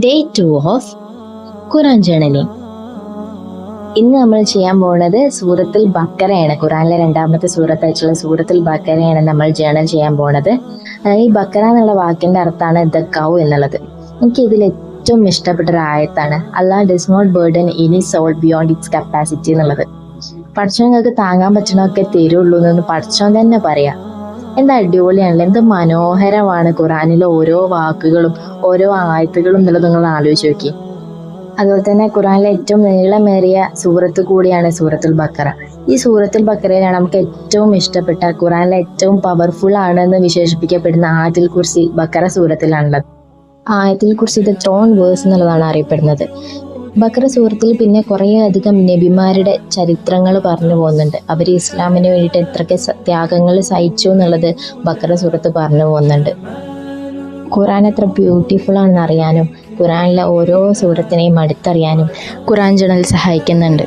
Day 2 of Quran journalling. ഇന്ന് നമ്മൾ ചെയ്യാൻ പോകുന്നത് സൂറത്തുൽ ബക്കറയാണ്. ഖുറാനിലെ രണ്ടാമത്തെ സൂറത്തായിട്ടുള്ള സൂറത്തുൽ ബക്കറയാണ് നമ്മൾ ജേണൽ ചെയ്യാൻ പോകുന്നത്. ഈ ബക്കറ എന്നുള്ള വാക്കിന്റെ അർത്ഥമാണ് ദ കൗ എന്നുള്ളത്. എനിക്ക് ഇതിൽ ഏറ്റവും ഇഷ്ടപ്പെട്ട ഒരു ആയത്താണ് Allah does not burden any soul beyond its capacity എന്നുള്ളത്. പഠിച്ചവങ്ങൾക്ക് താങ്ങാൻ പറ്റണമൊക്കെ തരുള്ളൂ എന്ന് പഠിച്ചവൻ തന്നെ പറയാം. എന്താ അടിപൊളിയാണല്ലോ, എന്ത് മനോഹരമാണ് ഖുറാനിലെ ഓരോ വാക്കുകളും ഓരോ ആയത്തുകളും എന്നുള്ളത് നിങ്ങൾ ആലോചിച്ച് നോക്കി. അതുപോലെ തന്നെ ഖുറാനിലെ ഏറ്റവും നീളമേറിയ സൂറത്ത് കൂടിയാണ് സൂറത്തുൽ ബക്കറ. ഈ സൂറത്തുൽ ബക്കറയിലാണ് നമുക്ക് ഏറ്റവും ഇഷ്ടപ്പെട്ട ഖുറാനിലെ ഏറ്റവും പവർഫുൾ ആണെന്ന് വിശേഷിപ്പിക്കപ്പെടുന്ന ആയത്തുൽ കുർസി ബക്കറ സൂറത്തിലാണുള്ളത്. ആയത്തുൽ കുർസി ദ ത്രോൺ വേഴ്സ് എന്നുള്ളതാണ് അറിയപ്പെടുന്നത്. ബക്കറ സൂറത്തിൽ പിന്നെ കുറേ അധികം നബിമാരുടെ ചരിത്രങ്ങൾ പറഞ്ഞു പോകുന്നുണ്ട്. അവർ ഇസ്ലാമിന് വേണ്ടിയിട്ട് എത്രയൊക്കെ ത്യാഗങ്ങൾ സഹിച്ചു എന്നുള്ളത് ബക്കറ സൂറത്ത് പറഞ്ഞു പോകുന്നുണ്ട്. ഖുറാൻ എത്ര ബ്യൂട്ടിഫുൾ ആണെന്ന് അറിയാനും ഖുറാനിലെ ഓരോ സൂറത്തിനെയും അടുത്തറിയാനും ഖുറാൻ ജേണൽ സഹായിക്കുന്നുണ്ട്.